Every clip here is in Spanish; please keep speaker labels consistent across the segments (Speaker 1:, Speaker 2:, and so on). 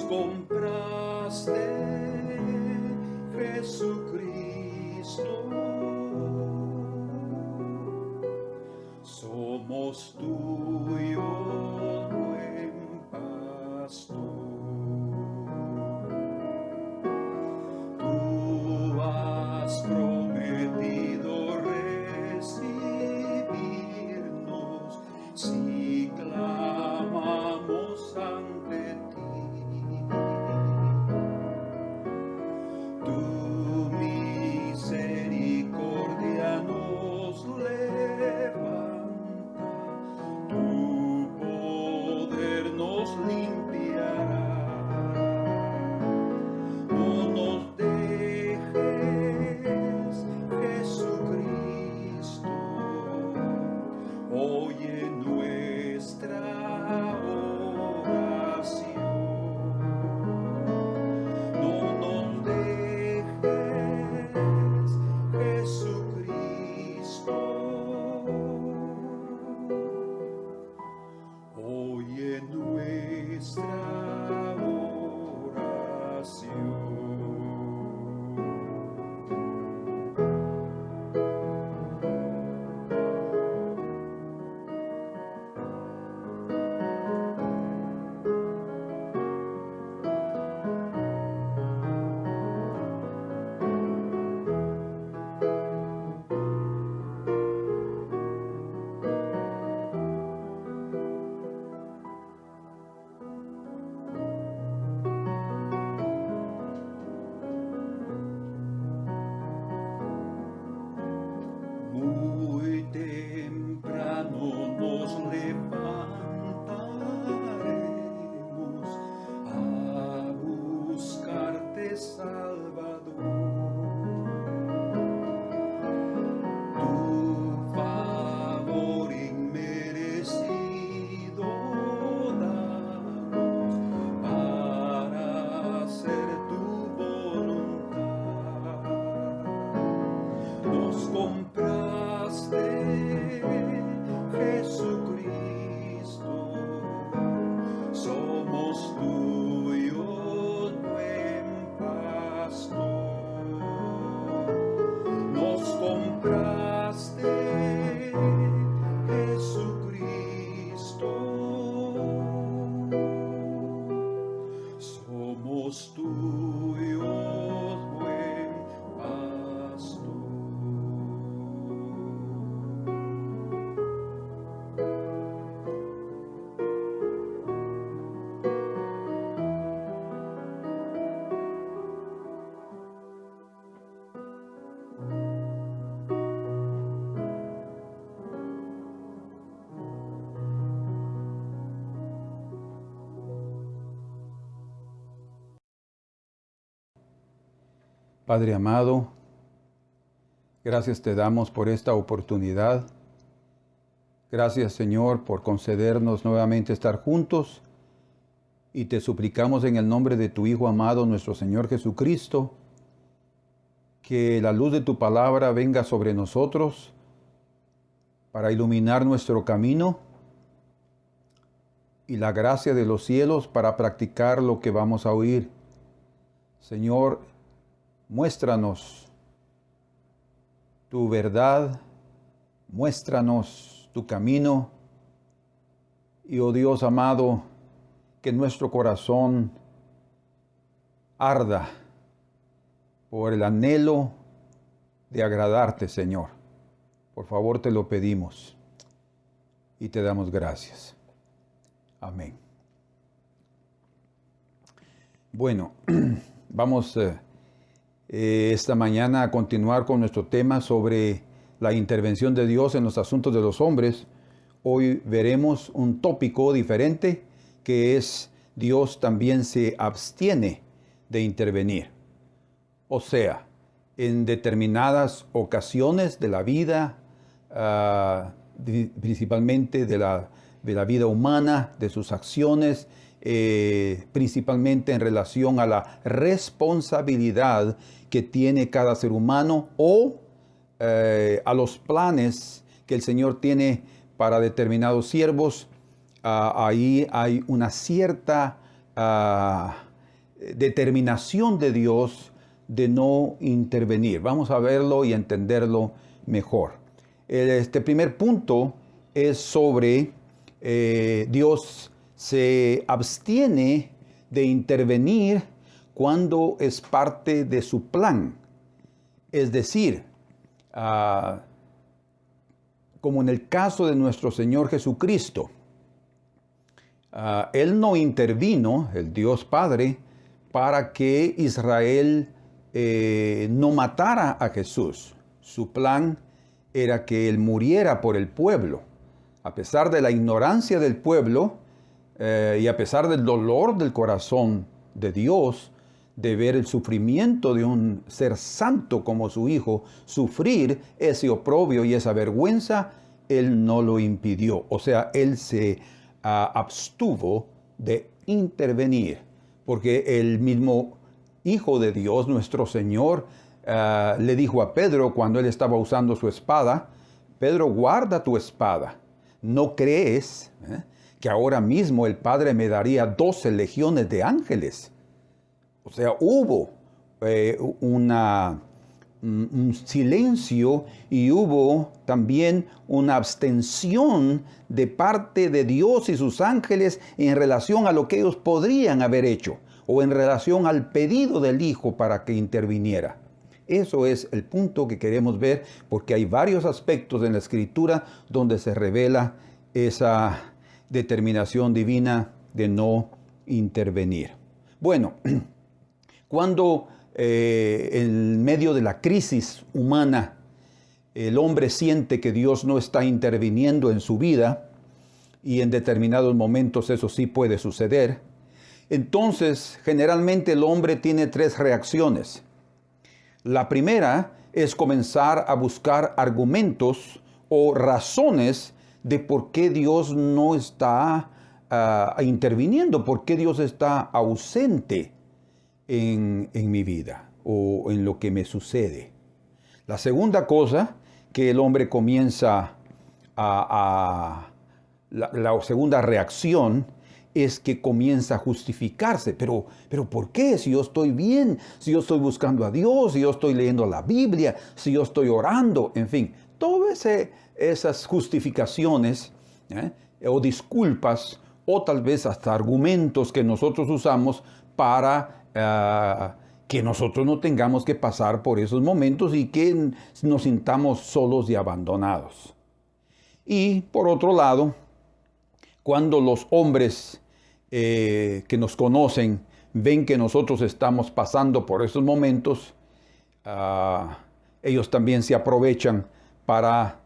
Speaker 1: compraste, Jesucristo. Somos tuyos, buen pastor. Tú has prometido recibirnos si clamamos ante ti. Tu misericordia nos levanta, tu poder nos limpiará. No nos dejes, Jesucristo, oye nuestra oración. No nos dejes, Jesucristo, oye nuestra oración. Muy temprano nos levantaremos a buscarte, Salvador. Tu favor inmerecido danos para hacer tu voluntad. Nos compraste, Jesucristo, somos tuyos, buen pastor. Nos compraste, Jesucristo, somos tuyos, buen pastor. Padre amado, gracias te damos por esta oportunidad. Gracias, Señor, por concedernos nuevamente estar juntos. Y te suplicamos en el nombre de tu Hijo amado, nuestro Señor Jesucristo, que la luz de tu palabra venga sobre nosotros para iluminar nuestro camino y la gracia de los cielos para practicar lo que vamos a oír. Señor, muéstranos tu verdad, muéstranos tu camino y, oh Dios amado, que nuestro corazón arda por el anhelo de agradarte, Señor. Por favor, te lo pedimos y te damos gracias. Amén. Bueno, vamos esta mañana a continuar con nuestro tema sobre la intervención de Dios en los asuntos de los hombres. Hoy veremos un tópico diferente, que es Dios también se abstiene de intervenir. O sea, en determinadas ocasiones de la vida, principalmente de la vida humana, de sus acciones, principalmente en relación a la responsabilidad que tiene cada ser humano o a los planes que el Señor tiene para determinados siervos. Ahí hay una cierta determinación de Dios de no intervenir. Vamos a verlo y entenderlo mejor. Este primer punto es sobre Dios se abstiene de intervenir cuando es parte de su plan. Es decir, como en el caso de nuestro Señor Jesucristo, Él no intervino, el Dios Padre, para que Israel no matara a Jesús. Su plan era que Él muriera por el pueblo. A pesar de la ignorancia del pueblo y a pesar del dolor del corazón de Dios, de ver el sufrimiento de un ser santo como su Hijo, sufrir ese oprobio y esa vergüenza, Él no lo impidió. O sea, Él se abstuvo de intervenir, porque el mismo Hijo de Dios, nuestro Señor, le dijo a Pedro cuando Él estaba usando su espada: Pedro, guarda tu espada. ¿No crees que ahora mismo el Padre me daría 12 legiones de ángeles? O sea, hubo un silencio y hubo también una abstención de parte de Dios y sus ángeles en relación a lo que ellos podrían haber hecho o en relación al pedido del Hijo para que interviniera. Eso es el punto que queremos ver, porque hay varios aspectos en la Escritura donde se revela esa determinación divina de no intervenir. Bueno, cuando en medio de la crisis humana el hombre siente que Dios no está interviniendo en su vida, y en determinados momentos eso sí puede suceder, entonces generalmente el hombre tiene 3 reacciones. La primera es comenzar a buscar argumentos o razones de por qué Dios no está interviniendo, por qué Dios está ausente en mi vida o en lo que me sucede. La segunda cosa que el hombre comienza la segunda reacción es que comienza a justificarse. Pero ¿por qué? Si yo estoy bien, si yo estoy buscando a Dios, si yo estoy leyendo la Biblia, si yo estoy orando, en fin, todas esas justificaciones o disculpas o tal vez hasta argumentos que nosotros usamos para que nosotros no tengamos que pasar por esos momentos y que nos sintamos solos y abandonados. Y por otro lado, cuando los hombres que nos conocen ven que nosotros estamos pasando por esos momentos, ellos también se aprovechan para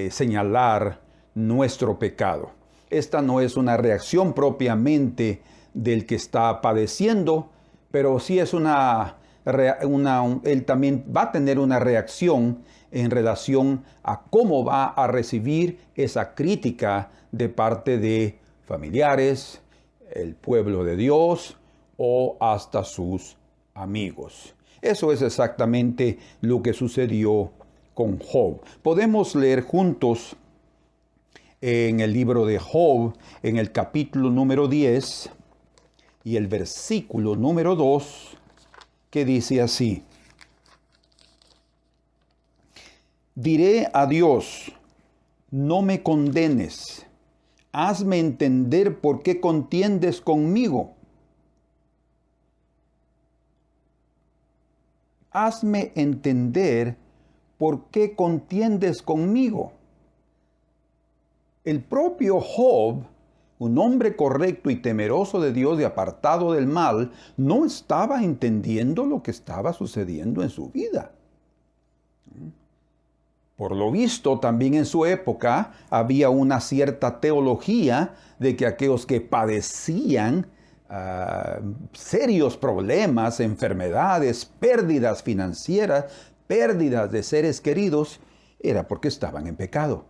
Speaker 1: señalar nuestro pecado. Esta no es una reacción propiamente del que está padeciendo, pero sí es él también va a tener una reacción en relación a cómo va a recibir esa crítica de parte de familiares, el pueblo de Dios o hasta sus amigos. Eso es exactamente lo que sucedió con Job. Podemos leer juntos en el libro de Job, en el capítulo número 10 y el versículo número 2, que dice así: Diré a Dios, no me condenes, hazme entender por qué contiendes conmigo. Hazme entender por qué contiendes conmigo. El propio Job, un hombre correcto y temeroso de Dios y apartado del mal, no estaba entendiendo lo que estaba sucediendo en su vida. Por lo visto, también en su época había una cierta teología de que aquellos que padecían serios problemas, enfermedades, pérdidas financieras, pérdidas de seres queridos, era porque estaban en pecado.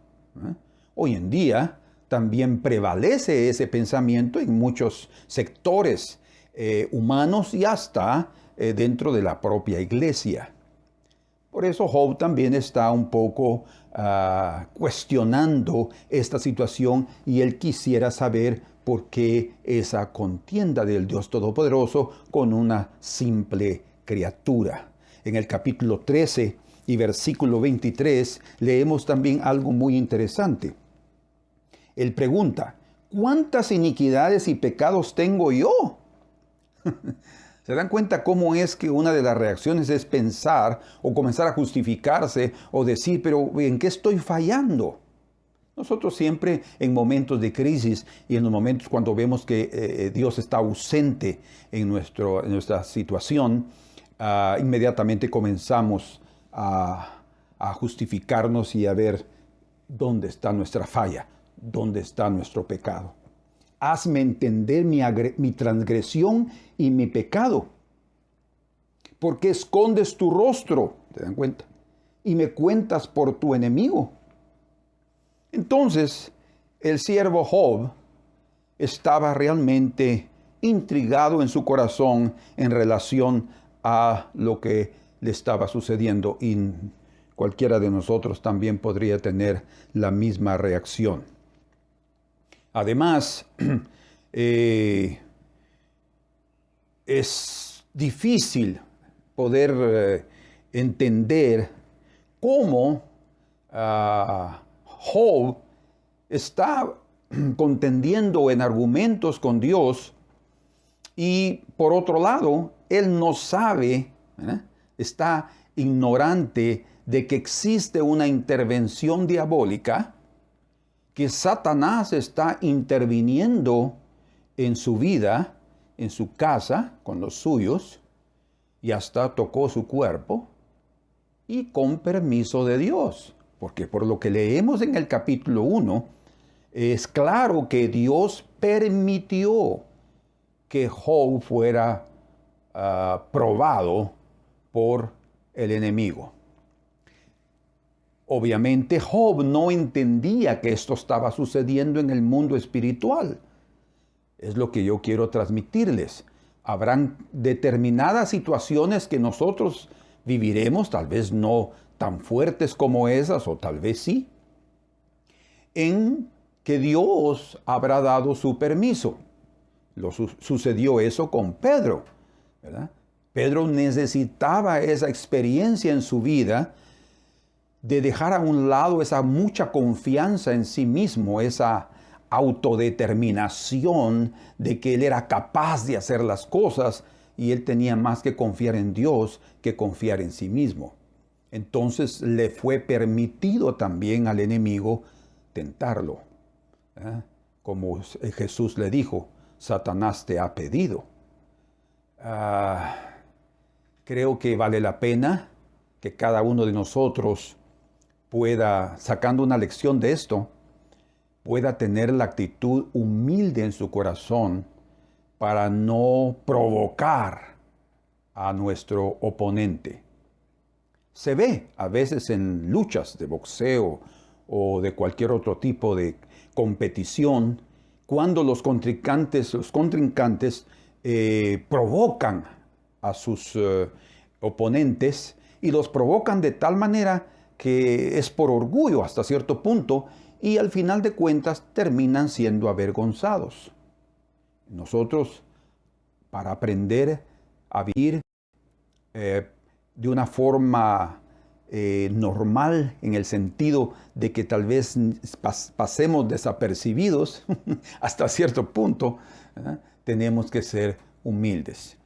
Speaker 1: Hoy en día también prevalece ese pensamiento en muchos sectores humanos y hasta dentro de la propia iglesia. Por eso Job también está un poco cuestionando esta situación y él quisiera saber por qué esa contienda del Dios Todopoderoso con una simple criatura. En el capítulo 13 y versículo 23 leemos también algo muy interesante. Él pregunta, ¿cuántas iniquidades y pecados tengo yo? ¿Se dan cuenta cómo es que una de las reacciones es pensar o comenzar a justificarse o decir, pero ¿en qué estoy fallando? Nosotros siempre en momentos de crisis y en los momentos cuando vemos que Dios está ausente en nuestra situación, inmediatamente comenzamos a justificarnos y a ver dónde está nuestra falla, dónde está nuestro pecado. Hazme entender mi transgresión y mi pecado. ¿Por qué escondes tu rostro? ¿Te dan cuenta? Y me cuentas por tu enemigo. Entonces, el siervo Job estaba realmente intrigado en su corazón en relación a lo que le estaba sucediendo. Y cualquiera de nosotros también podría tener la misma reacción. Además, es difícil poder entender cómo Job está contendiendo en argumentos con Dios y por otro lado, él no sabe, está ignorante de que existe una intervención diabólica, que Satanás está interviniendo en su vida, en su casa, con los suyos, y hasta tocó su cuerpo, y con permiso de Dios. Porque por lo que leemos en el capítulo 1, es claro que Dios permitió que Job fuera probado por el enemigo. Obviamente Job no entendía que esto estaba sucediendo en el mundo espiritual. Es lo que yo quiero transmitirles. Habrán determinadas situaciones que nosotros viviremos, tal vez no tan fuertes como esas, o tal vez sí, en que Dios habrá dado su permiso. Sucedió eso con Pedro, ¿verdad? Pedro necesitaba esa experiencia en su vida de dejar a un lado esa mucha confianza en sí mismo, esa autodeterminación de que él era capaz de hacer las cosas y él tenía más que confiar en Dios que confiar en sí mismo. Entonces le fue permitido también al enemigo tentarlo. Como Jesús le dijo, Satanás te ha pedido. Creo que vale la pena que cada uno de nosotros pueda, sacando una lección de esto, pueda tener la actitud humilde en su corazón para no provocar a nuestro oponente. Se ve a veces en luchas de boxeo o de cualquier otro tipo de competición, cuando los contrincantes provocan a sus oponentes y los provocan de tal manera que es por orgullo hasta cierto punto y al final de cuentas terminan siendo avergonzados. Nosotros, para aprender a vivir de una forma normal, en el sentido de que tal vez pasemos desapercibidos hasta cierto punto, tenemos que ser humildes.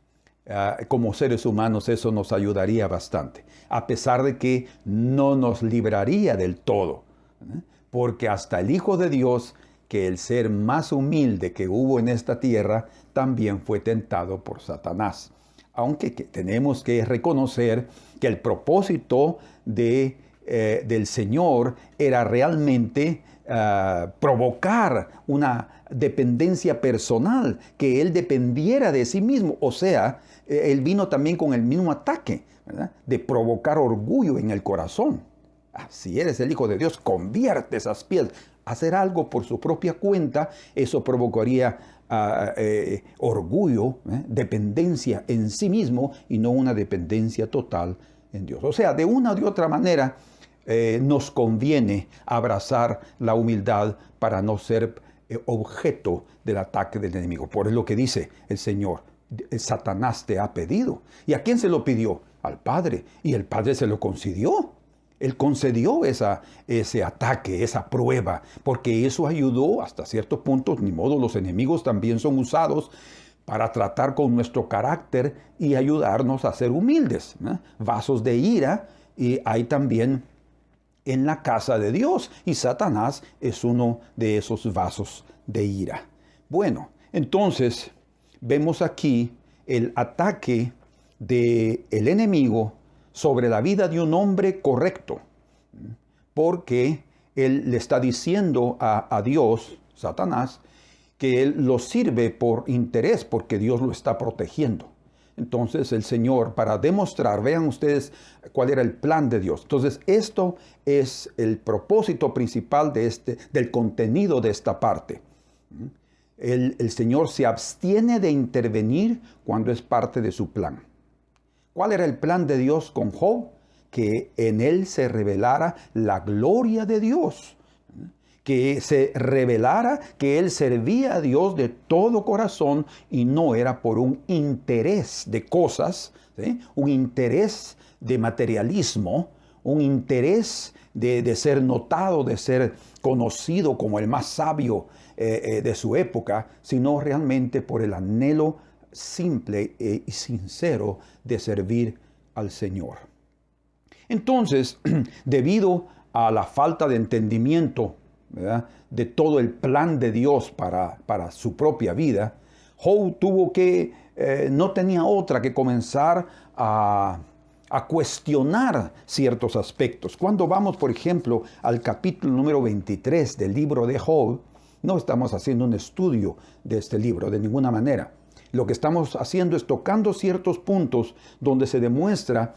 Speaker 1: Como seres humanos eso nos ayudaría bastante, a pesar de que no nos libraría del todo, porque hasta el Hijo de Dios, que el ser más humilde que hubo en esta tierra, también fue tentado por Satanás. Aunque tenemos que reconocer que el propósito del Señor era realmente provocar una dependencia personal, que Él dependiera de sí mismo. O sea, Él vino también con el mismo ataque, ¿verdad?, de provocar orgullo en el corazón. Si eres el Hijo de Dios, convierte esas piedras. Hacer algo por su propia cuenta, eso provocaría orgullo, dependencia en sí mismo y no una dependencia total en Dios. O sea, de una u de otra manera, nos conviene abrazar la humildad para no ser objeto del ataque del enemigo. Por lo que dice el Señor, Satanás te ha pedido. ¿Y a quién se lo pidió? Al Padre. Y el Padre se lo concedió. Él concedió ese ataque, esa prueba, porque eso ayudó hasta ciertos puntos. Ni modo, los enemigos también son usados para tratar con nuestro carácter y ayudarnos a ser humildes, ¿no? Vasos de ira, y hay también en la casa de Dios, y Satanás es uno de esos vasos de ira. Bueno, entonces vemos aquí el ataque del enemigo sobre la vida de un hombre correcto, porque él le está diciendo a Dios, Satanás, que él lo sirve por interés, porque Dios lo está protegiendo. Entonces el Señor, para demostrar, vean ustedes cuál era el plan de Dios. Entonces esto es el propósito principal del contenido de esta parte. El Señor se abstiene de intervenir cuando es parte de su plan. ¿Cuál era el plan de Dios con Job? Que en él se revelara la gloria de Dios. Que se revelara que él servía a Dios de todo corazón y no era por un interés de cosas, ¿sí? Un interés de materialismo, un interés de ser notado, de ser conocido como el más sabio de su época, sino realmente por el anhelo simple y sincero de servir al Señor. Entonces, debido a la falta de entendimiento, ¿verdad?, de todo el plan de Dios para su propia vida, Job no tenía otra que comenzar a cuestionar ciertos aspectos. Cuando vamos, por ejemplo, al capítulo número 23 del libro de Job, no estamos haciendo un estudio de este libro de ninguna manera. Lo que estamos haciendo es tocando ciertos puntos donde se demuestra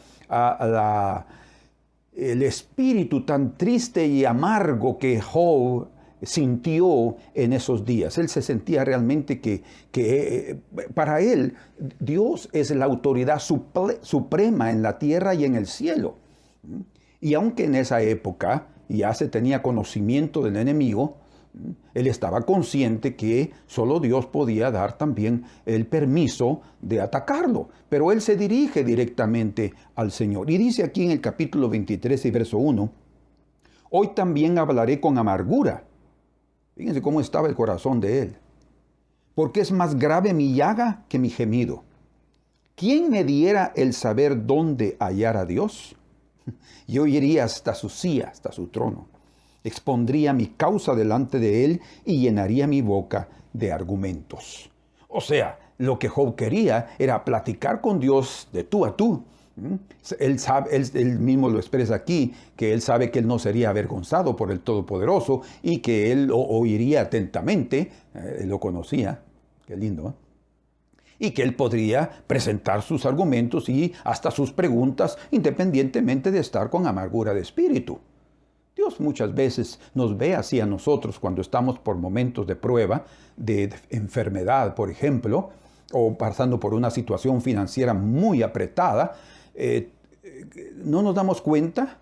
Speaker 1: el espíritu tan triste y amargo que Job sintió en esos días. Él se sentía realmente que para él Dios es la autoridad suprema en la tierra y en el cielo. Y aunque en esa época ya se tenía conocimiento del enemigo, él estaba consciente que solo Dios podía dar también el permiso de atacarlo. Pero él se dirige directamente al Señor. Y dice aquí en el capítulo 23 y verso 1, hoy también hablaré con amargura. Fíjense cómo estaba el corazón de él. Porque es más grave mi llaga que mi gemido. ¿Quién me diera el saber dónde hallar a Dios? Yo iría hasta su silla, hasta su trono. Expondría mi causa delante de él y llenaría mi boca de argumentos. O sea, lo que Job quería era platicar con Dios de tú a tú. Él mismo lo expresa aquí, que él sabe que él no sería avergonzado por el Todopoderoso y que él lo oiría atentamente. Él lo conocía. Qué lindo, ¿eh? Y que él podría presentar sus argumentos y hasta sus preguntas independientemente de estar con amargura de espíritu. Dios muchas veces nos ve así a nosotros cuando estamos por momentos de prueba, de enfermedad, por ejemplo, o pasando por una situación financiera muy apretada. No nos damos cuenta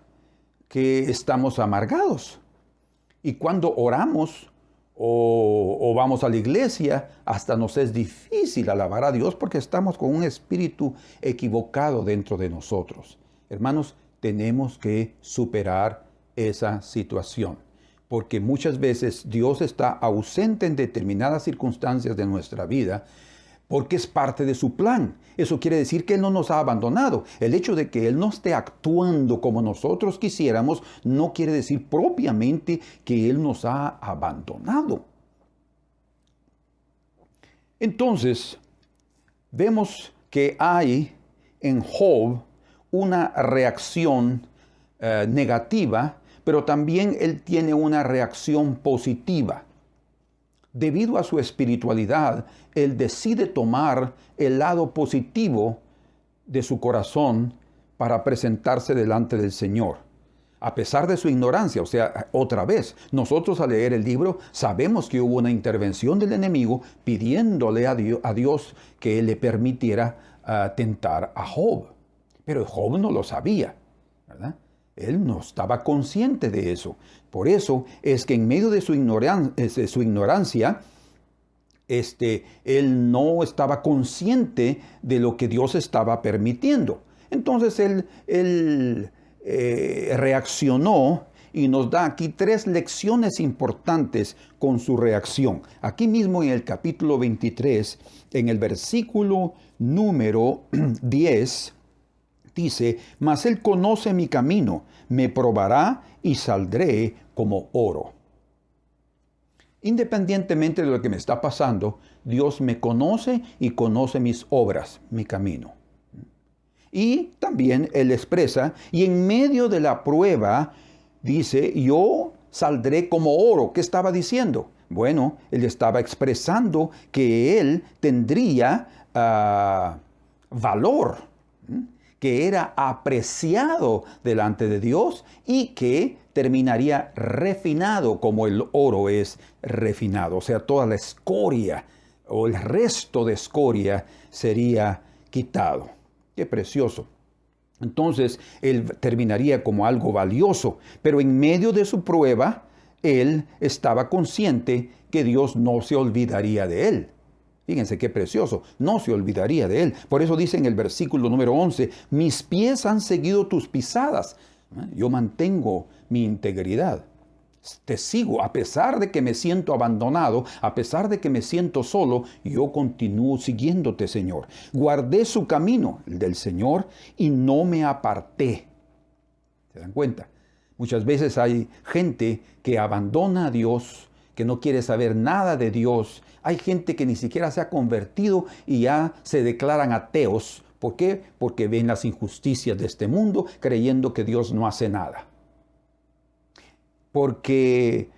Speaker 1: que estamos amargados. Y cuando oramos o vamos a la iglesia, hasta nos es difícil alabar a Dios porque estamos con un espíritu equivocado dentro de nosotros. Hermanos, tenemos que superar esa situación, porque muchas veces Dios está ausente en determinadas circunstancias de nuestra vida porque es parte de su plan. Eso quiere decir que Él no nos ha abandonado. El hecho de que Él no esté actuando como nosotros quisiéramos no quiere decir propiamente que Él nos ha abandonado. Entonces, vemos que hay en Job una reacción negativa, pero también él tiene una reacción positiva. Debido a su espiritualidad, él decide tomar el lado positivo de su corazón para presentarse delante del Señor. A pesar de su ignorancia, o sea, otra vez, nosotros al leer el libro sabemos que hubo una intervención del enemigo pidiéndole a Dios que le permitiera tentar a Job. Pero Job no lo sabía, ¿verdad? Él no estaba consciente de eso. Por eso es que en medio de su ignorancia, él no estaba consciente de lo que Dios estaba permitiendo. Entonces él reaccionó y nos da aquí 3 lecciones importantes con su reacción. Aquí mismo en el capítulo 23, en el versículo número 10, dice: mas Él conoce mi camino, me probará y saldré como oro. Independientemente de lo que me está pasando, Dios me conoce y conoce mis obras, mi camino. Y también Él expresa, y en medio de la prueba, dice: yo saldré como oro. ¿Qué estaba diciendo? Bueno, Él estaba expresando que Él tendría valor, que era apreciado delante de Dios y que terminaría refinado como el oro es refinado. O sea, toda la escoria o el resto de escoria sería quitado. Qué precioso. Entonces, él terminaría como algo valioso, pero en medio de su prueba, él estaba consciente que Dios no se olvidaría de él. Fíjense qué precioso, no se olvidaría de él. Por eso dice en el versículo número 11, mis pies han seguido tus pisadas. Yo mantengo mi integridad. Te sigo, a pesar de que me siento abandonado, a pesar de que me siento solo, yo continúo siguiéndote, Señor. Guardé su camino, el del Señor, y no me aparté. ¿Se dan cuenta? Muchas veces hay gente que abandona a Dios, que no quiere saber nada de Dios. Hay gente que ni siquiera se ha convertido y ya se declaran ateos. ¿Por qué? Porque ven las injusticias de este mundo, creyendo que Dios no hace nada. Porque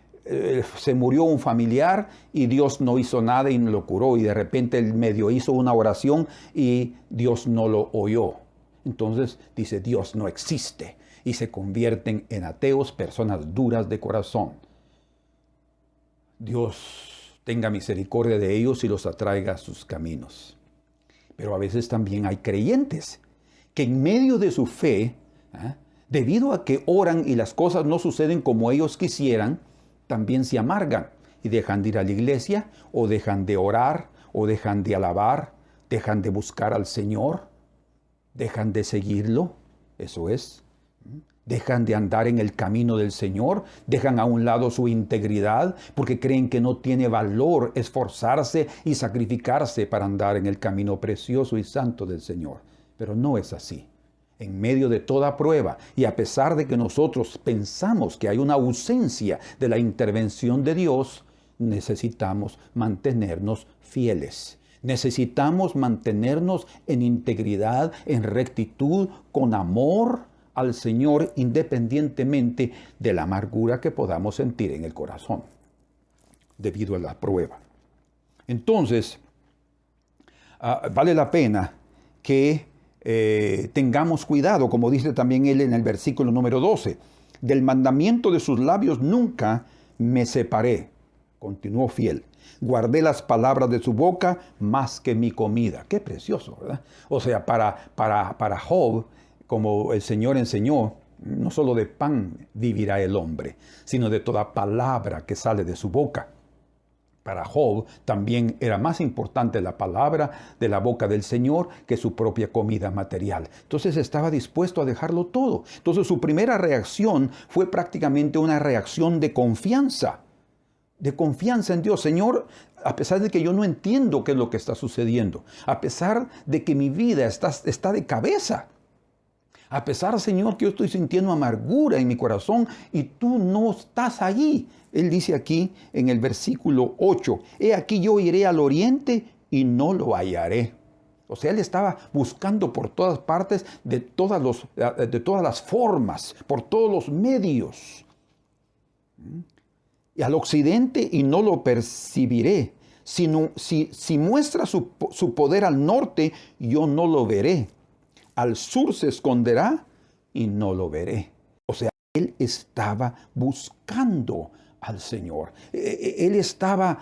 Speaker 1: se murió un familiar y Dios no hizo nada y no lo curó, y de repente el medio hizo una oración y Dios no lo oyó. Entonces dice: Dios no existe, y se convierten en ateos, personas duras de corazón. Dios tenga misericordia de ellos y los atraiga a sus caminos. Pero a veces también hay creyentes que en medio de su fe, debido a que oran y las cosas no suceden como ellos quisieran, también se amargan y dejan de ir a la iglesia, o dejan de orar, o dejan de alabar, dejan de buscar al Señor, dejan de seguirlo. Eso es. Dejan de andar en el camino del Señor, dejan a un lado su integridad porque creen que no tiene valor esforzarse y sacrificarse para andar en el camino precioso y santo del Señor. Pero no es así. En medio de toda prueba, y a pesar de que nosotros pensamos que hay una ausencia de la intervención de Dios, necesitamos mantenernos fieles. Necesitamos mantenernos en integridad, en rectitud, con amor al Señor, independientemente de la amargura que podamos sentir en el corazón debido a la prueba. Entonces, vale la pena que tengamos cuidado, como dice también él en el versículo número 12, del mandamiento de sus labios nunca me separé, continuó fiel. Guardé las palabras de su boca más que mi comida. Qué precioso, ¿verdad? O sea, para Job, como el Señor enseñó, no solo de pan vivirá el hombre, sino de toda palabra que sale de su boca. Para Job también era más importante la palabra de la boca del Señor que su propia comida material. Entonces estaba dispuesto a dejarlo todo. Entonces su primera reacción fue prácticamente una reacción de confianza en Dios. Señor, a pesar de que yo no entiendo qué es lo que está sucediendo, a pesar de que mi vida está de cabeza, a pesar, Señor, que yo estoy sintiendo amargura en mi corazón y tú no estás allí. Él dice aquí en el versículo 8, he aquí yo iré al oriente y no lo hallaré. O sea, él estaba buscando por todas partes, de todas las formas, por todos los medios. Y al occidente y no lo percibiré. Si muestra su poder al norte, yo no lo veré. Al sur se esconderá y no lo veré. O sea, él estaba buscando al Señor. Él estaba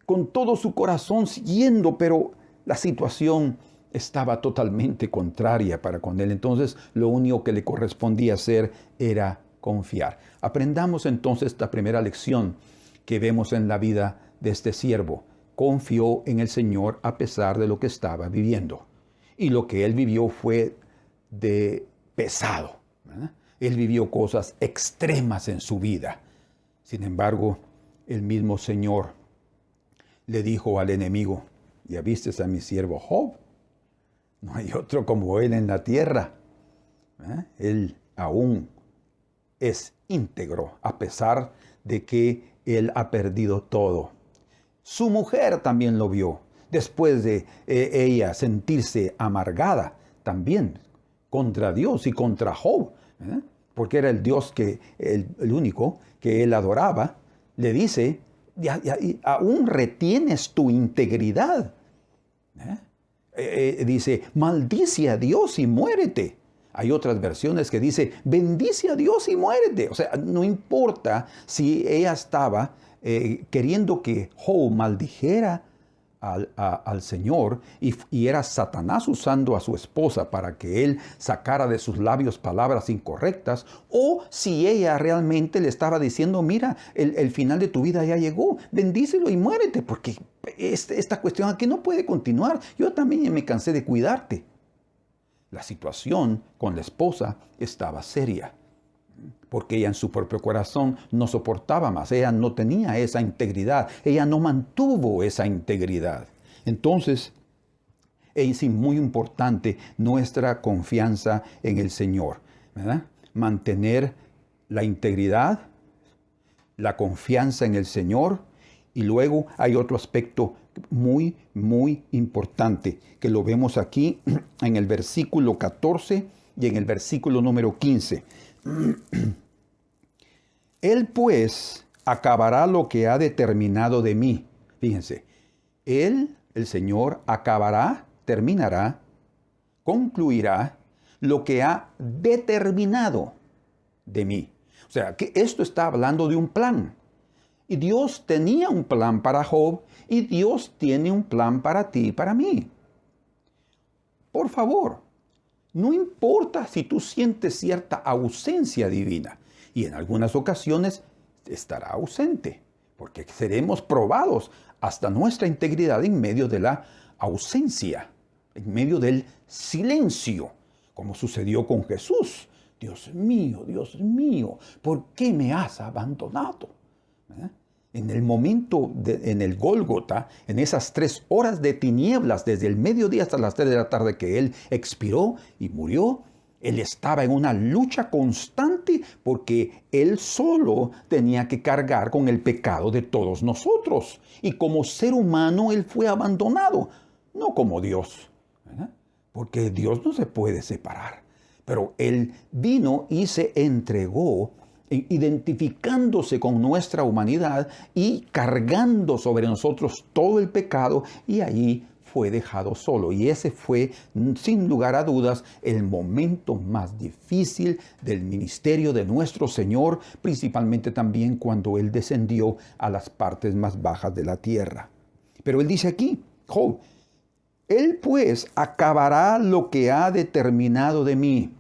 Speaker 1: con todo su corazón siguiendo, pero la situación estaba totalmente contraria para con él. Entonces, lo único que le correspondía hacer era confiar. Aprendamos entonces esta primera lección que vemos en la vida de este siervo. Confió en el Señor a pesar de lo que estaba viviendo. Y lo que él vivió fue de pesado, ¿verdad? Él vivió cosas extremas en su vida. Sin embargo, el mismo Señor le dijo al enemigo: ¿ya vistes a mi siervo Job? No hay otro como él en la tierra. Él aún es íntegro, a pesar de que él ha perdido todo. Su mujer también lo vio, después de ella sentirse amargada también contra Dios y contra Job, porque era el Dios el único que él adoraba. Le dice: aún retienes tu integridad. Dice: maldice a Dios y muérete. Hay otras versiones que dice: bendice a Dios y muérete. O sea, no importa si ella estaba queriendo que Job maldijera al Señor y era Satanás usando a su esposa para que él sacara de sus labios palabras incorrectas, o si ella realmente le estaba diciendo: mira, el final de tu vida ya llegó, bendícelo y muérete, porque esta cuestión aquí no puede continuar. Yo también me cansé de cuidarte. La situación con la esposa estaba seria, porque ella en su propio corazón no soportaba más. Ella no tenía esa integridad. Ella no mantuvo esa integridad. Entonces, es muy importante nuestra confianza en el Señor, ¿verdad? Mantener la integridad, la confianza en el Señor. Y luego hay otro aspecto muy, muy importante, que lo vemos aquí en el versículo 14 y en el versículo número 15. Él pues acabará lo que ha determinado de mí. Fíjense, Él, el Señor, acabará, terminará, concluirá lo que ha determinado de mí. O sea, que esto está hablando de un plan. Y Dios tenía un plan para Job, y Dios tiene un plan para ti y para mí. Por favor, no importa si tú sientes cierta ausencia divina, y en algunas ocasiones estará ausente, porque seremos probados hasta nuestra integridad en medio de la ausencia, en medio del silencio, como sucedió con Jesús. Dios mío, ¿por qué me has abandonado? En el momento, en el Gólgota, en esas 3 horas de tinieblas, desde el mediodía hasta las 3 de la tarde que Él expiró y murió, Él estaba en una lucha constante porque Él solo tenía que cargar con el pecado de todos nosotros. Y como ser humano Él fue abandonado, no como Dios, ¿verdad? Porque Dios no se puede separar. Pero Él vino y se entregó, identificándose con nuestra humanidad y cargando sobre nosotros todo el pecado, y allí fue dejado solo. Y ese fue, sin lugar a dudas, el momento más difícil del ministerio de nuestro Señor, principalmente también cuando Él descendió a las partes más bajas de la tierra. Pero Él dice aquí, Job: Él pues acabará lo que ha determinado de mí.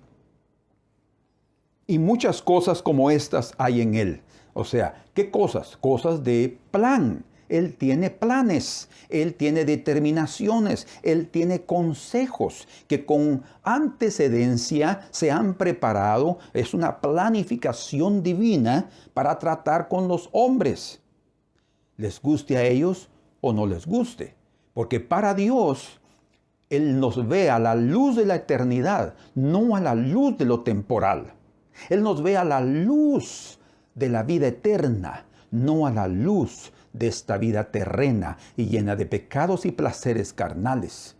Speaker 1: Y muchas cosas como estas hay en Él. O sea, ¿qué cosas? Cosas de plan. Él tiene planes, Él tiene determinaciones, Él tiene consejos que con antecedencia se han preparado. Es una planificación divina para tratar con los hombres, les guste a ellos o no les guste. Porque para Dios, Él nos ve a la luz de la eternidad, no a la luz de lo temporal. Él nos ve a la luz de la vida eterna, no a la luz de esta vida terrena y llena de pecados y placeres carnales.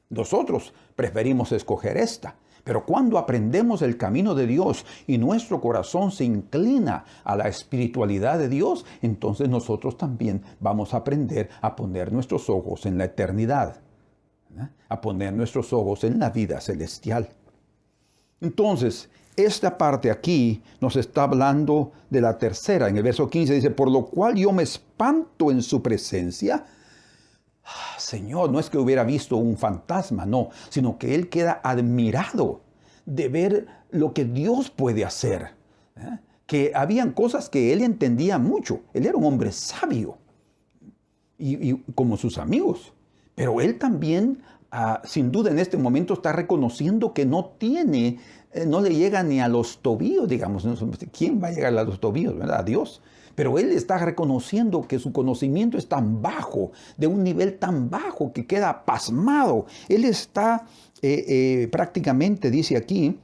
Speaker 1: Nosotros preferimos escoger esta, pero cuando aprendemos el camino de Dios y nuestro corazón se inclina a la espiritualidad de Dios, entonces nosotros también vamos a aprender a poner nuestros ojos en la eternidad, a poner nuestros ojos en la vida celestial. Entonces, esta parte aquí nos está hablando de la tercera. En el verso 15 dice: por lo cual yo me espanto en su presencia, Señor, no es que hubiera visto un fantasma, no, sino que él queda admirado de ver lo que Dios puede hacer. Que habían cosas que él entendía mucho. Él era un hombre sabio, y como sus amigos. Pero él también, sin duda en este momento, está reconociendo que no le llega ni a los tobillos, digamos. ¿Quién va a llegar a los tobillos, verdad? A Dios. Pero él está reconociendo que su conocimiento es tan bajo, de un nivel tan bajo, que queda pasmado. Él está prácticamente, dice aquí,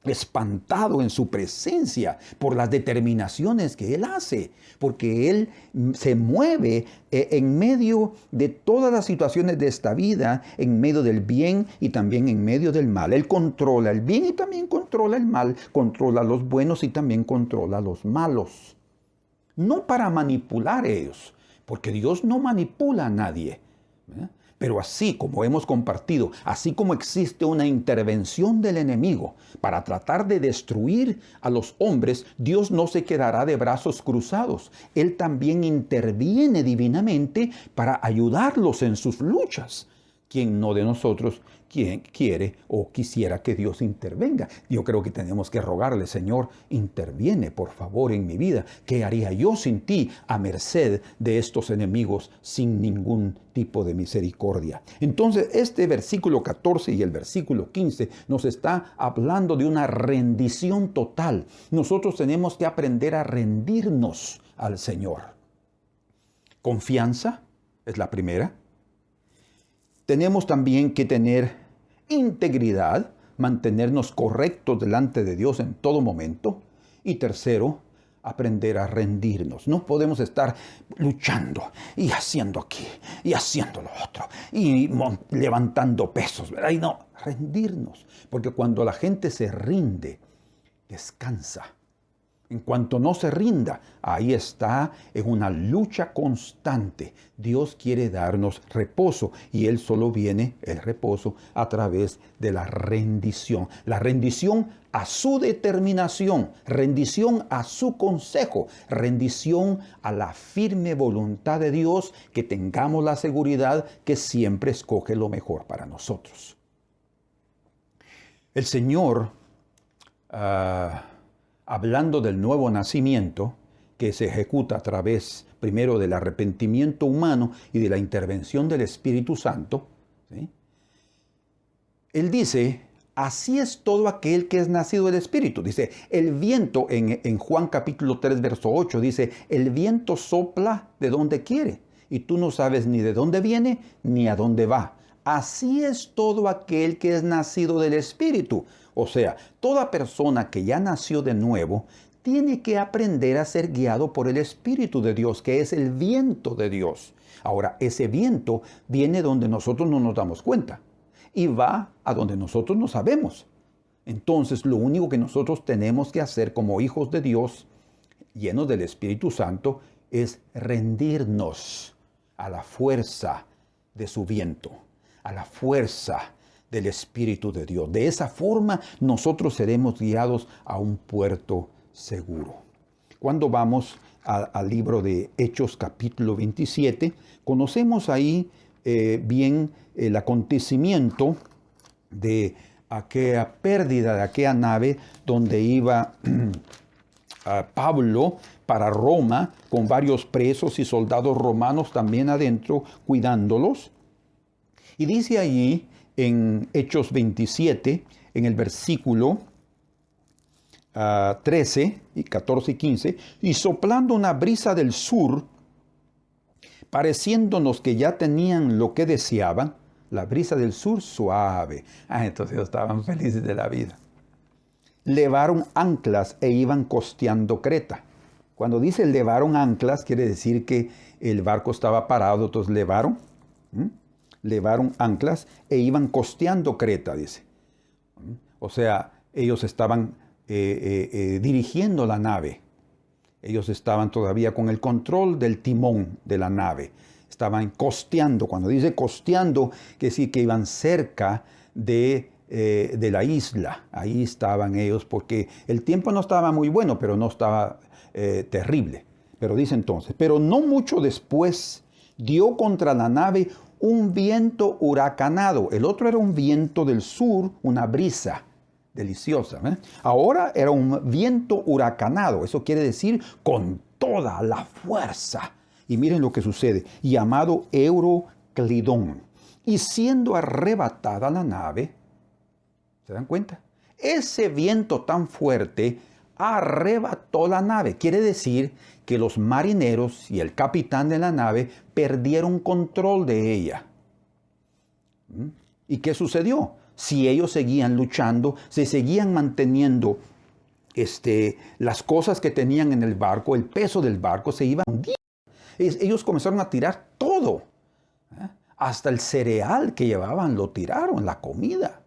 Speaker 1: espantado en su presencia por las determinaciones que él hace, porque él se mueve en medio de todas las situaciones de esta vida, en medio del bien y también en medio del mal. Él controla el bien y también controla el mal, controla a los buenos y también controla a los malos. No para manipular a ellos, porque Dios no manipula a nadie. Pero así como hemos compartido, así como existe una intervención del enemigo para tratar de destruir a los hombres, Dios no se quedará de brazos cruzados. Él también interviene divinamente para ayudarlos en sus luchas. ¿Quién no de nosotros quiere o quisiera que Dios intervenga? Yo creo que tenemos que rogarle: Señor, interviene por favor en mi vida. ¿Qué haría yo sin ti, a merced de estos enemigos, sin ningún tipo de misericordia? Entonces, este versículo 14 y el versículo 15 nos está hablando de una rendición total. Nosotros tenemos que aprender a rendirnos al Señor. Confianza es la primera. Tenemos también que tener integridad, mantenernos correctos delante de Dios en todo momento. Y tercero, aprender a rendirnos. No podemos estar luchando y haciendo aquí y haciendo lo otro y levantando pesos, ¿verdad? Y no, rendirnos. Porque cuando la gente se rinde, descansa. En cuanto no se rinda, ahí está en una lucha constante. Dios quiere darnos reposo y Él solo viene el reposo a través de la rendición. La rendición a su determinación, rendición a su consejo, rendición a la firme voluntad de Dios, que tengamos la seguridad que siempre escoge lo mejor para nosotros. El Señor, hablando del nuevo nacimiento que se ejecuta a través primero del arrepentimiento humano y de la intervención del Espíritu Santo, ¿sí? Él dice: así es todo aquel que es nacido del Espíritu. Dice, el viento, en Juan capítulo 3, verso 8, dice, el viento sopla de donde quiere y tú no sabes ni de dónde viene ni a dónde va. Así es todo aquel que es nacido del Espíritu. O sea, toda persona que ya nació de nuevo tiene que aprender a ser guiado por el Espíritu de Dios, que es el viento de Dios. Ahora, ese viento viene donde nosotros no nos damos cuenta y va a donde nosotros no sabemos. Entonces, lo único que nosotros tenemos que hacer como hijos de Dios, llenos del Espíritu Santo, es rendirnos a la fuerza de su viento, a la fuerza del Espíritu de Dios. De esa forma nosotros seremos guiados a un puerto seguro. Cuando vamos al libro de Hechos capítulo 27, conocemos ahí bien el acontecimiento de aquella pérdida de aquella nave donde iba Pablo para Roma con varios presos y soldados romanos también adentro cuidándolos. Y dice allí en Hechos 27, en el versículo 13, y 14 y 15, y soplando una brisa del sur, pareciéndonos que ya tenían lo que deseaban, la brisa del sur suave. Entonces ellos estaban felices de la vida. Levaron anclas e iban costeando Creta. Cuando dice levaron anclas, quiere decir que el barco estaba parado, entonces levaron anclas e iban costeando Creta, dice. O sea, ellos estaban dirigiendo la nave. Ellos estaban todavía con el control del timón de la nave. Estaban costeando. Cuando dice costeando, quiere decir que iban cerca de la isla. Ahí estaban ellos porque el tiempo no estaba muy bueno, pero no estaba terrible. Pero dice entonces, pero no mucho después dio contra la nave un viento huracanado. El otro era un viento del sur, una brisa deliciosa. Ahora era un viento huracanado. Eso quiere decir con toda la fuerza. Y miren lo que sucede. Llamado Euroclidón. Y siendo arrebatada la nave, ¿se dan cuenta? Ese viento tan fuerte arrebató la nave. Quiere decir que los marineros y el capitán de la nave perdieron control de ella. ¿Y qué sucedió? Si ellos seguían luchando, se seguían manteniendo las cosas que tenían en el barco, el peso del barco se iba hundiendo. Ellos comenzaron a tirar todo. Hasta el cereal que llevaban lo tiraron, la comida.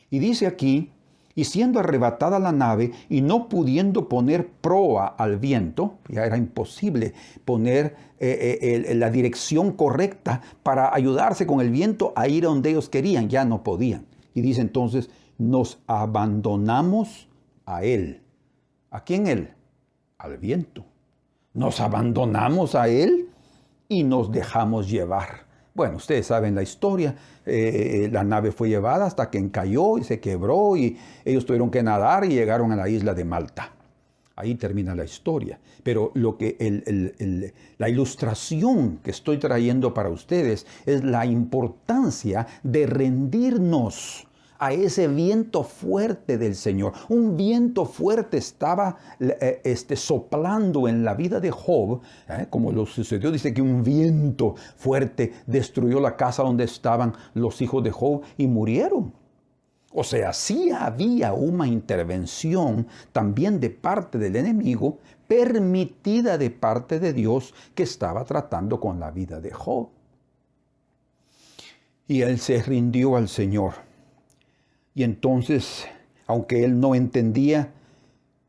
Speaker 1: Y dice aquí, y siendo arrebatada la nave y no pudiendo poner proa al viento, ya era imposible poner la dirección correcta para ayudarse con el viento a ir a donde ellos querían, ya no podían. Y dice entonces, nos abandonamos a él. ¿A quién él? Al viento. Nos abandonamos a él y nos dejamos llevar. Bueno, ustedes saben la historia. La nave fue llevada hasta que encalló y se quebró y ellos tuvieron que nadar y llegaron a la isla de Malta. Ahí termina la historia. Pero la ilustración que estoy trayendo para ustedes es la importancia de rendirnos a ese viento fuerte del Señor. Un viento fuerte estaba soplando en la vida de Job, como lo sucedió. Dice que un viento fuerte destruyó la casa donde estaban los hijos de Job y murieron. O sea, sí había una intervención también de parte del enemigo, permitida de parte de Dios, que estaba tratando con la vida de Job. Y él se rindió al Señor. Y entonces, aunque él no entendía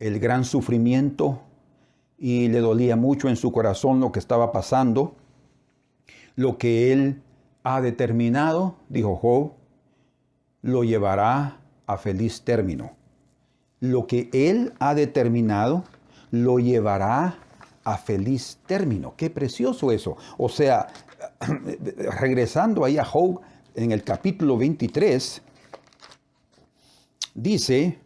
Speaker 1: el gran sufrimiento y le dolía mucho en su corazón lo que estaba pasando, lo que él ha determinado, dijo Job, lo llevará a feliz término. Lo que él ha determinado, lo llevará a feliz término. Qué precioso eso. O sea, regresando ahí a Job en el capítulo 23, dice,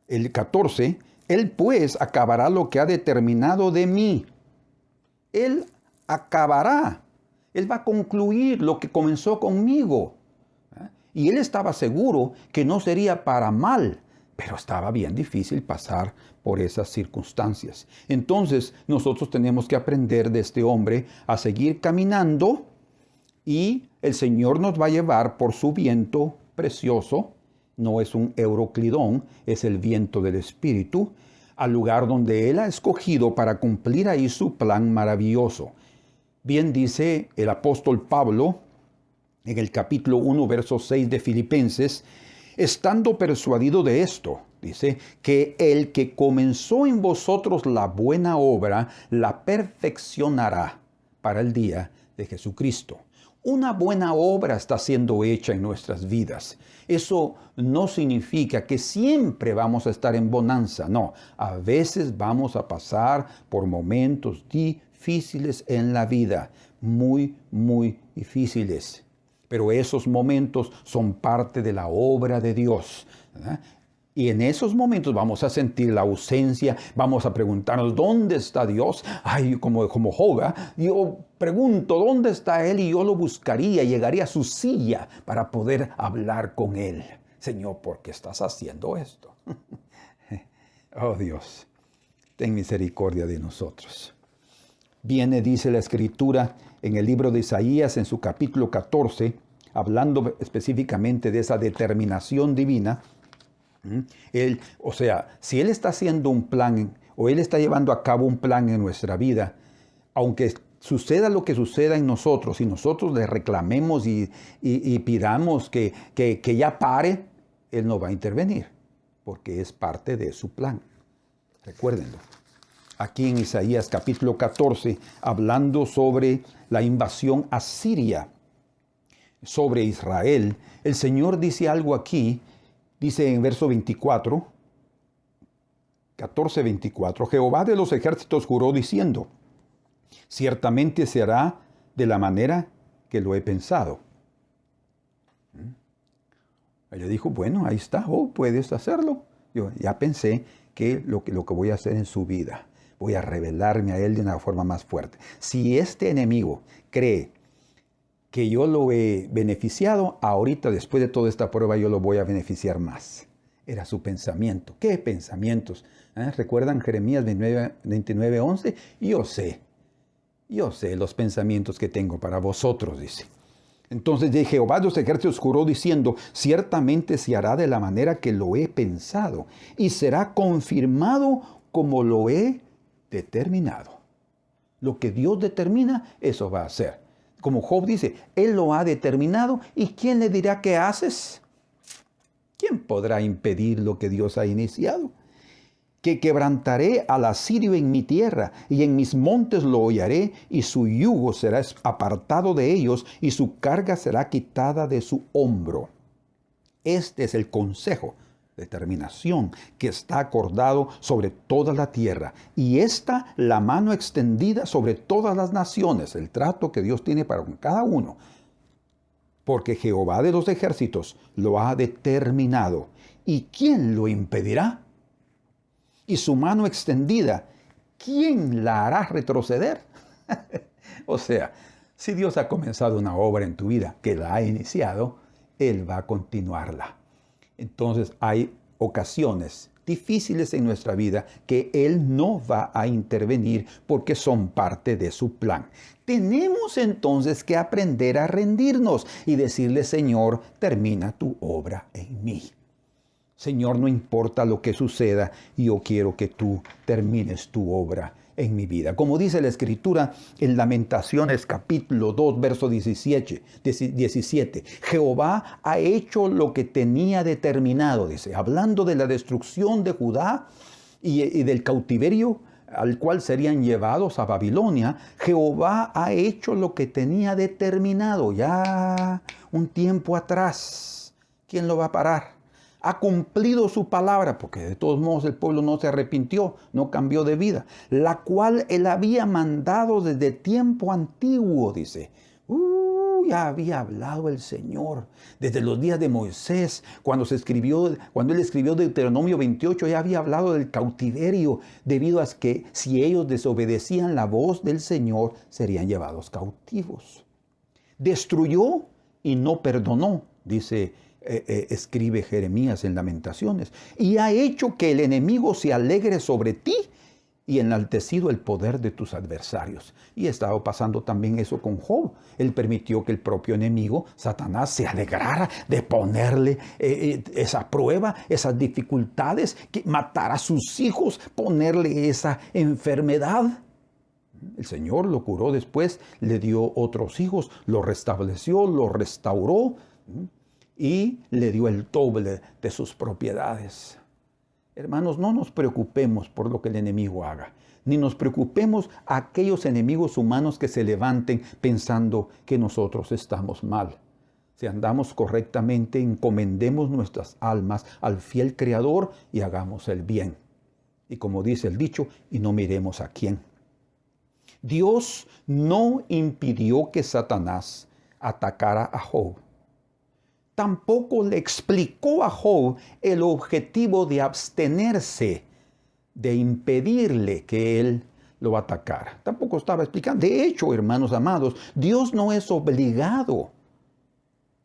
Speaker 1: el 14, él pues acabará lo que ha determinado de mí. Él acabará. Él va a concluir lo que comenzó conmigo. Y él estaba seguro que no sería para mal, pero estaba bien difícil pasar por esas circunstancias. Entonces, nosotros tenemos que aprender de este hombre a seguir caminando. Y el Señor nos va a llevar por su viento precioso, no es un Euroclidón, es el viento del Espíritu, al lugar donde Él ha escogido para cumplir ahí su plan maravilloso. Bien dice el apóstol Pablo en el capítulo 1, verso 6 de Filipenses, estando persuadido de esto, dice, que el que comenzó en vosotros la buena obra, la perfeccionará para el día de Jesucristo. Una buena obra está siendo hecha en nuestras vidas. Eso no significa que siempre vamos a estar en bonanza. No, a veces vamos a pasar por momentos difíciles en la vida. Muy, muy difíciles. Pero esos momentos son parte de la obra de Dios, ¿verdad? Y en esos momentos vamos a sentir la ausencia, vamos a preguntarnos, ¿dónde está Dios? Ay, como Job, yo pregunto, ¿dónde está Él? Y yo lo buscaría, llegaría a su silla para poder hablar con Él. Señor, ¿por qué estás haciendo esto? Oh Dios, ten misericordia de nosotros. Viene, dice la Escritura, en el libro de Isaías, en su capítulo 14, hablando específicamente de esa determinación divina. Él, o sea, si Él está haciendo un plan o Él está llevando a cabo un plan en nuestra vida, aunque suceda lo que suceda en nosotros y nosotros le reclamemos y pidamos que ya pare, Él no va a intervenir porque es parte de su plan. Recuérdenlo. Aquí en Isaías capítulo 14, hablando sobre la invasión asiria sobre Israel, el Señor dice algo aquí. Dice en verso 24, 14:24, Jehová de los ejércitos juró diciendo, ciertamente se hará de la manera que lo he pensado. Ella dijo, bueno, ahí está, puedes hacerlo. Yo ya pensé que lo que voy a hacer en su vida, voy a revelarme a él de una forma más fuerte. Si este enemigo cree que yo lo he beneficiado, ahorita después de toda esta prueba yo lo voy a beneficiar más. Era su pensamiento. ¿Qué pensamientos? ¿Recuerdan Jeremías 29:11? Yo sé los pensamientos que tengo para vosotros, dice. Entonces Jehová de los ejércitos juró diciendo, ciertamente se hará de la manera que lo he pensado y será confirmado como lo he determinado. Lo que Dios determina, eso va a ser. Como Job dice, Él lo ha determinado y ¿quién le dirá qué haces? ¿Quién podrá impedir lo que Dios ha iniciado? Que quebrantaré al asirio en mi tierra, y en mis montes lo hollaré, y su yugo será apartado de ellos, y su carga será quitada de su hombro. Este es el consejo, determinación, que está acordado sobre toda la tierra, y esta la mano extendida sobre todas las naciones, el trato que Dios tiene para cada uno. Porque Jehová de los ejércitos lo ha determinado, ¿y quién lo impedirá? Y su mano extendida, ¿quién la hará retroceder? O sea, si Dios ha comenzado una obra en tu vida, que la ha iniciado, Él va a continuarla. Entonces hay ocasiones difíciles en nuestra vida que Él no va a intervenir porque son parte de su plan. Tenemos entonces que aprender a rendirnos y decirle, Señor, termina tu obra en mí. Señor, no importa lo que suceda, yo quiero que tú termines tu obra en mi vida. Como dice la Escritura en Lamentaciones capítulo 2, verso 17. Jehová ha hecho lo que tenía determinado, dice, hablando de la destrucción de Judá y del cautiverio al cual serían llevados a Babilonia. Jehová ha hecho lo que tenía determinado ya un tiempo atrás. ¿Quién lo va a parar? Ha cumplido su palabra, porque de todos modos el pueblo no se arrepintió, no cambió de vida, la cual él había mandado desde tiempo antiguo, dice. Ya había hablado el Señor desde los días de Moisés, cuando él escribió Deuteronomio 28, ya había hablado del cautiverio, debido a que si ellos desobedecían la voz del Señor, serían llevados cautivos. Destruyó y no perdonó, dice escribe Jeremías en Lamentaciones, y ha hecho que el enemigo se alegre sobre ti y enaltecido el poder de tus adversarios. Y estaba pasando también eso con Job. Él permitió que el propio enemigo, Satanás, se alegrara de ponerle esa prueba, esas dificultades, que matara a sus hijos, ponerle esa enfermedad. El Señor lo curó después, le dio otros hijos, lo restableció, lo restauró, y le dio el doble de sus propiedades. Hermanos, no nos preocupemos por lo que el enemigo haga, ni nos preocupemos a aquellos enemigos humanos que se levanten pensando que nosotros estamos mal. Si andamos correctamente, encomendemos nuestras almas al fiel Creador y hagamos el bien. Y como dice el dicho, y no miremos a quién. Dios no impidió que Satanás atacara a Job. Tampoco le explicó a Job el objetivo de abstenerse, de impedirle que él lo atacara. Tampoco estaba explicando. De hecho, hermanos amados, Dios no es obligado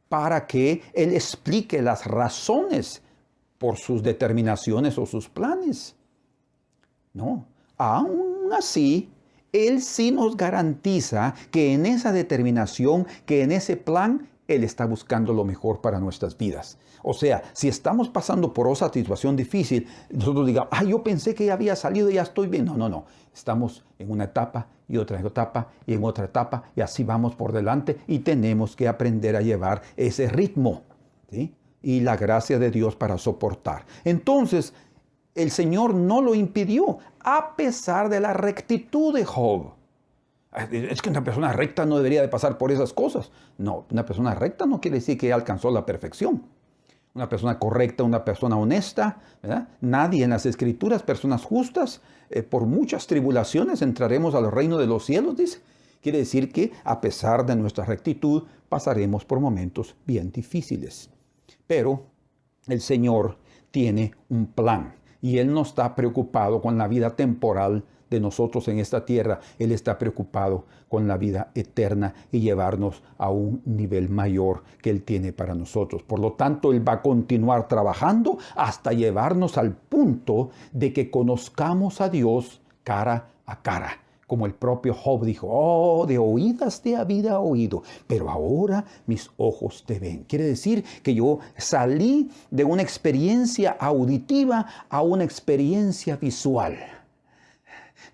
Speaker 1: para que Él explique las razones por sus determinaciones o sus planes. No, aún así, Él sí nos garantiza que en esa determinación, que en ese plan, Él está buscando lo mejor para nuestras vidas. O sea, si estamos pasando por esa situación difícil, nosotros digamos, yo pensé que ya había salido y ya estoy bien. No. Estamos en una etapa y otra etapa y en otra etapa y así vamos por delante y tenemos que aprender a llevar ese ritmo, ¿sí? Y la gracia de Dios para soportar. Entonces, el Señor no lo impidió a pesar de la rectitud de Job. Es que una persona recta no debería de pasar por esas cosas. No, una persona recta no quiere decir que alcanzó la perfección. una persona correcta, una persona honesta, ¿verdad? Nadie en las Escrituras, personas justas, por muchas tribulaciones entraremos al reino de los cielos, dice. Quiere decir que a pesar de nuestra rectitud, pasaremos por momentos bien difíciles. Pero el Señor tiene un plan y Él no está preocupado con la vida temporal de nosotros en esta tierra. Él está preocupado con la vida eterna y llevarnos a un nivel mayor que Él tiene para nosotros. Por lo tanto, Él va a continuar trabajando hasta llevarnos al punto de que conozcamos a Dios cara a cara. Como el propio Job dijo, oh, de oídas te había oído, pero ahora mis ojos te ven. Quiere decir que yo salí de una experiencia auditiva a una experiencia visual.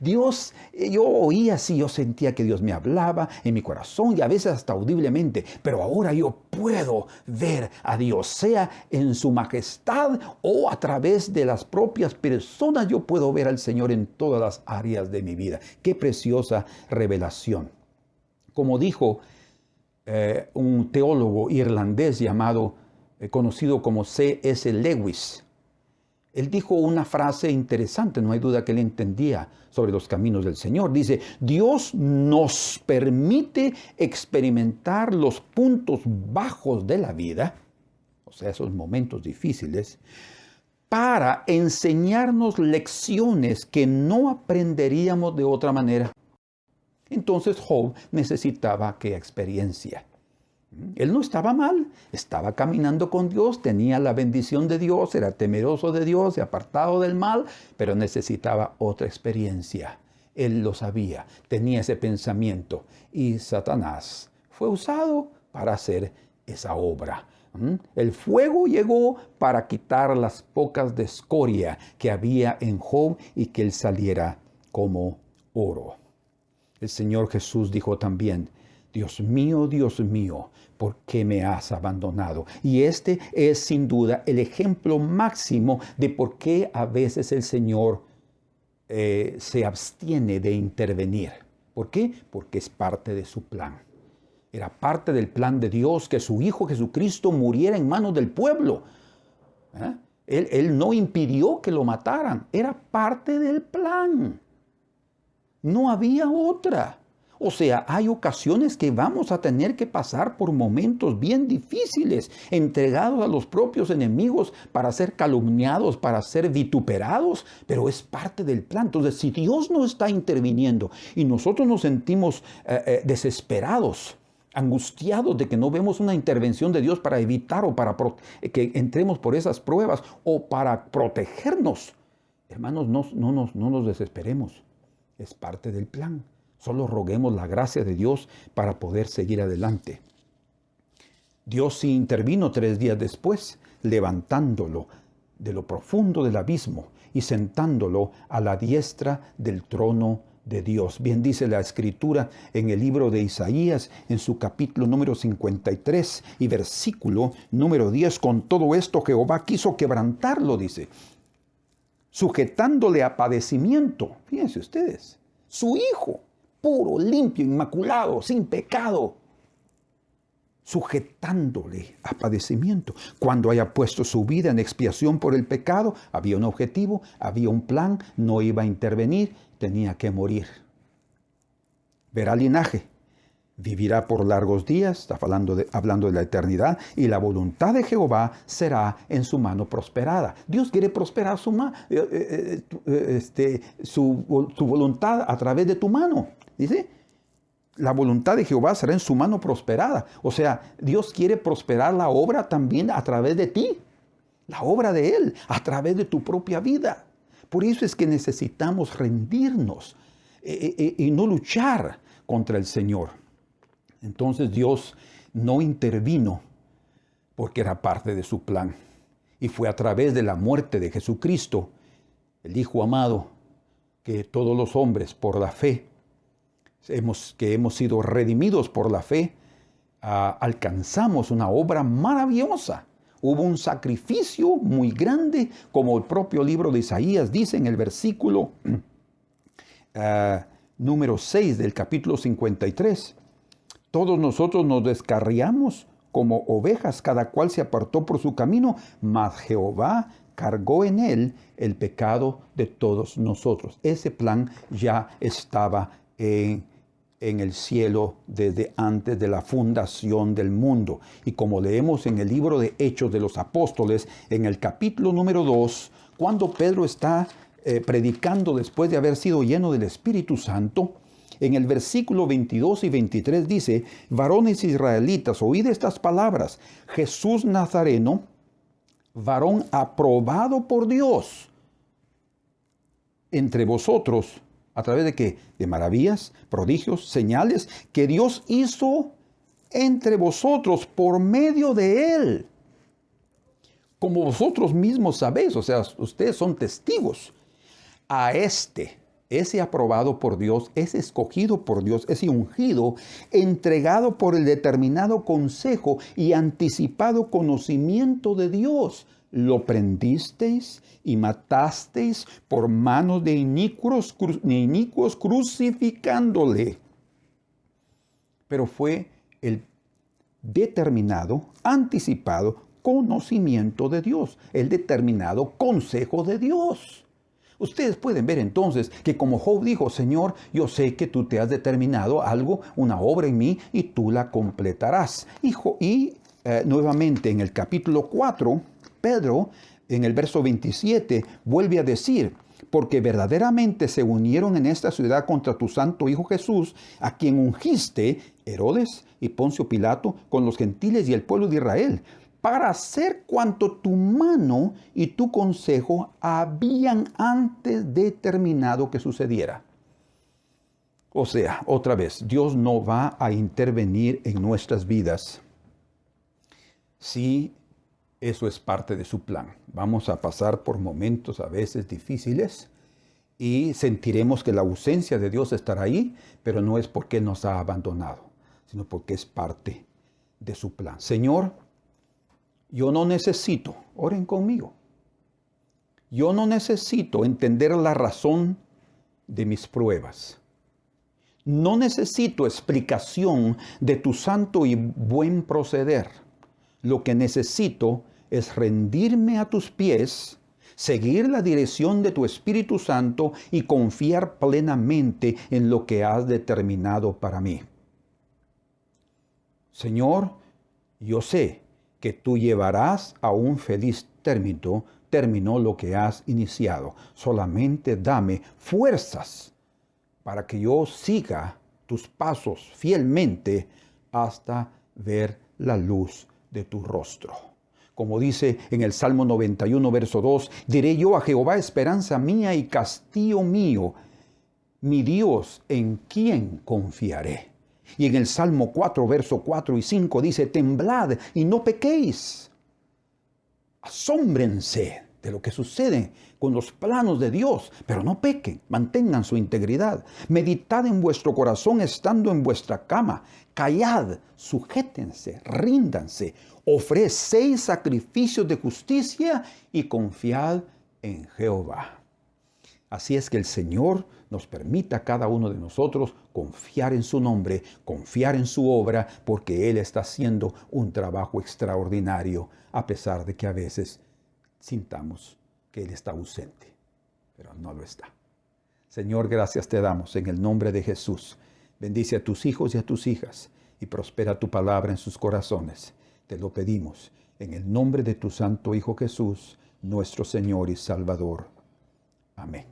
Speaker 1: Dios, yo oía así, yo sentía que Dios me hablaba en mi corazón y a veces hasta audiblemente, pero ahora yo puedo ver a Dios, sea en su majestad o a través de las propias personas, yo puedo ver al Señor en todas las áreas de mi vida. Qué preciosa revelación. Como dijo un teólogo irlandés conocido como C.S. Lewis, él dijo una frase interesante, no hay duda que él entendía sobre los caminos del Señor. Dice, Dios nos permite experimentar los puntos bajos de la vida, o sea, esos momentos difíciles, para enseñarnos lecciones que no aprenderíamos de otra manera. Entonces Job necesitaba aquella experiencia. Él no estaba mal, estaba caminando con Dios, tenía la bendición de Dios, era temeroso de Dios y apartado del mal, pero necesitaba otra experiencia. Él lo sabía, tenía ese pensamiento y Satanás fue usado para hacer esa obra. El fuego llegó para quitar las pocas de escoria que había en Job y que él saliera como oro. El Señor Jesús dijo también, Dios mío, ¿por qué me has abandonado? Y este es sin duda el ejemplo máximo de por qué a veces el Señor se abstiene de intervenir. ¿Por qué? Porque es parte de su plan. Era parte del plan de Dios que su Hijo Jesucristo muriera en manos del pueblo. Él no impidió que lo mataran. Era parte del plan. No había otra. O sea, hay ocasiones que vamos a tener que pasar por momentos bien difíciles, entregados a los propios enemigos para ser calumniados, para ser vituperados, pero es parte del plan. Entonces, si Dios no está interviniendo y nosotros nos sentimos desesperados, angustiados de que no vemos una intervención de Dios para evitar o para que entremos por esas pruebas o para protegernos, hermanos, no nos desesperemos. Es parte del plan. Solo roguemos la gracia de Dios para poder seguir adelante. Dios sí intervino 3 días después, levantándolo de lo profundo del abismo y sentándolo a la diestra del trono de Dios. Bien dice la Escritura en el libro de Isaías, en su capítulo número 53 y versículo número 10. Con todo esto Jehová quiso quebrantarlo, dice, sujetándole a padecimiento. Fíjense ustedes, su Hijo, puro, limpio, inmaculado, sin pecado, sujetándole a padecimiento. Cuando haya puesto su vida en expiación por el pecado, había un objetivo, había un plan, no iba a intervenir, tenía que morir. Verá linaje, vivirá por largos días, está hablando de la eternidad, y la voluntad de Jehová será en su mano prosperada. Dios quiere prosperar su voluntad a través de tu mano. Dice, la voluntad de Jehová será en su mano prosperada. O sea, Dios quiere prosperar la obra también a través de ti. La obra de Él, a través de tu propia vida. Por eso es que necesitamos rendirnos y no luchar contra el Señor. Entonces Dios no intervino porque era parte de su plan. Y fue a través de la muerte de Jesucristo, el Hijo amado, que todos los hombres por la fe, que hemos sido redimidos por la fe, alcanzamos una obra maravillosa. Hubo un sacrificio muy grande, como el propio libro de Isaías dice en el versículo número 6 del capítulo 53. Todos nosotros nos descarriamos como ovejas, cada cual se apartó por su camino, mas Jehová cargó en él el pecado de todos nosotros. Ese plan ya estaba en el cielo desde antes de la fundación del mundo. Y como leemos en el libro de Hechos de los Apóstoles, en el capítulo número 2, cuando Pedro está predicando después de haber sido lleno del Espíritu Santo, en el versículo 22 y 23 dice: varones israelitas, oíd estas palabras, Jesús Nazareno, varón aprobado por Dios entre vosotros, ¿a través de qué? De maravillas, prodigios, señales que Dios hizo entre vosotros por medio de él. Como vosotros mismos sabéis, o sea, ustedes son testigos. A ese aprobado por Dios, ese escogido por Dios, ese ungido, entregado por el determinado consejo y anticipado conocimiento de Dios, lo prendisteis y matasteis por manos de inicuos crucificándole. Pero fue el determinado, anticipado conocimiento de Dios, el determinado consejo de Dios. Ustedes pueden ver entonces que como Job dijo: Señor, yo sé que tú te has determinado algo, una obra en mí, y tú la completarás. Nuevamente en el capítulo 4, Pedro, en el verso 27, vuelve a decir: porque verdaderamente se unieron en esta ciudad contra tu santo Hijo Jesús, a quien ungiste, Herodes y Poncio Pilato, con los gentiles y el pueblo de Israel, para hacer cuanto tu mano y tu consejo habían antes determinado que sucediera. O sea, otra vez, Dios no va a intervenir en nuestras vidas si eso es parte de su plan. Vamos a pasar por momentos a veces difíciles y sentiremos que la ausencia de Dios estará ahí, pero no es porque Él nos ha abandonado, sino porque es parte de su plan. Señor, yo no necesito, oren conmigo, yo no necesito entender la razón de mis pruebas. No necesito explicación de tu santo y buen proceder. Lo que necesito es rendirme a tus pies, seguir la dirección de tu Espíritu Santo y confiar plenamente en lo que has determinado para mí. Señor, yo sé que tú llevarás a un feliz término lo que has iniciado. Solamente dame fuerzas para que yo siga tus pasos fielmente hasta ver la luz de tu rostro. Como dice en el Salmo 91, verso 2, diré yo a Jehová, esperanza mía y castillo mío, mi Dios, ¿en quién confiaré? Y en el Salmo 4, verso 4 y 5 dice: temblad y no pequéis. Asómbrense de lo que sucede con los planos de Dios, pero no pequen, mantengan su integridad. Meditad en vuestro corazón estando en vuestra cama. Callad, sujétense, ríndanse, ofrecéis sacrificios de justicia y confiad en Jehová. Así es que el Señor nos permita a cada uno de nosotros confiar en su nombre, confiar en su obra, porque Él está haciendo un trabajo extraordinario, a pesar de que a veces sintamos que Él está ausente, pero no lo está. Señor, gracias te damos en el nombre de Jesús. Bendice a tus hijos y a tus hijas y prospera tu palabra en sus corazones. Te lo pedimos en el nombre de tu santo Hijo Jesús, nuestro Señor y Salvador. Amén.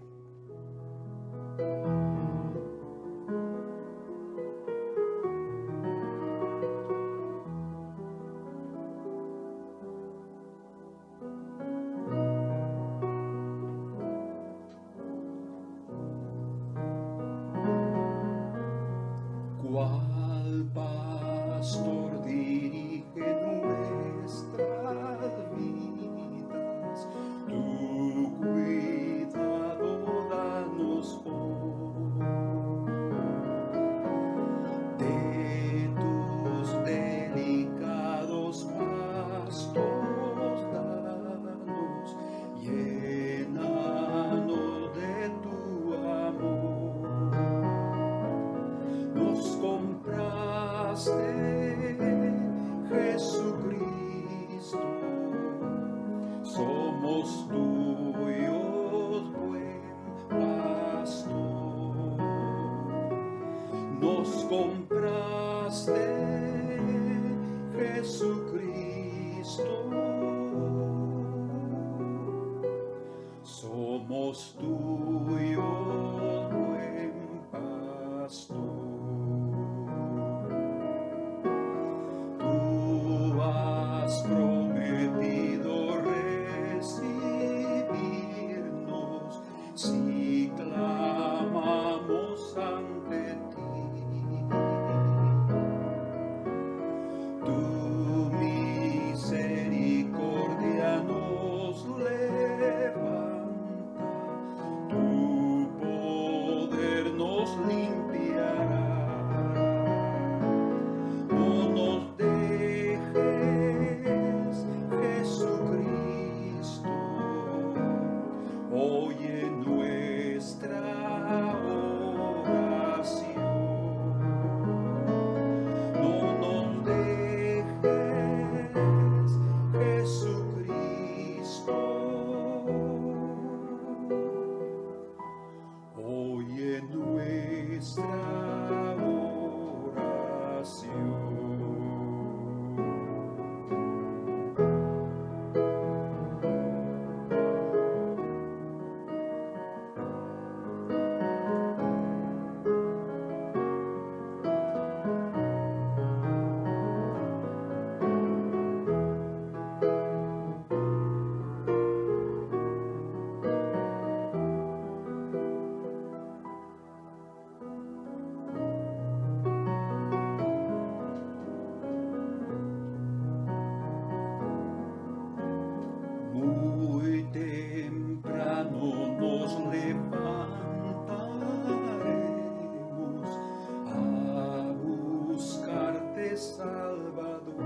Speaker 2: ¿Cuál pastor dirige nuestras vidas? Tu cuidado danos hoy. De tus delicados pastos danos, llénanos de tu amor. Nos compraste, Jesús. nos compraste, Jesucristo. Somos tuyos, buen pastor. Tú has prometido recibirnos si clamamos ante ti. Tu misericordia nos levanta, tu poder nos limpiará. No nos dejes, Jesucristo, oye nuestra oración. No nos dejes, Jesucristo, oye nuestra oración. Muy temprano nos levantaremos a buscarte, Salvador.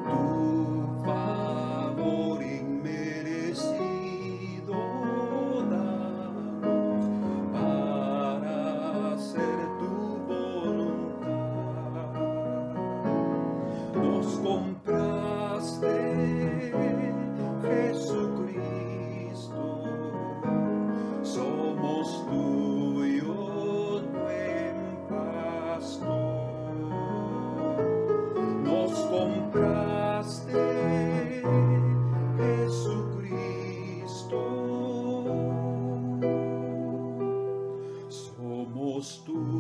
Speaker 2: Tu favor inmerecido danos para hacer tu voluntad. Nos compraste, Jesucristo, somos tuyos, buen pastor. Nos compraste, Jesucristo, somos tuyos.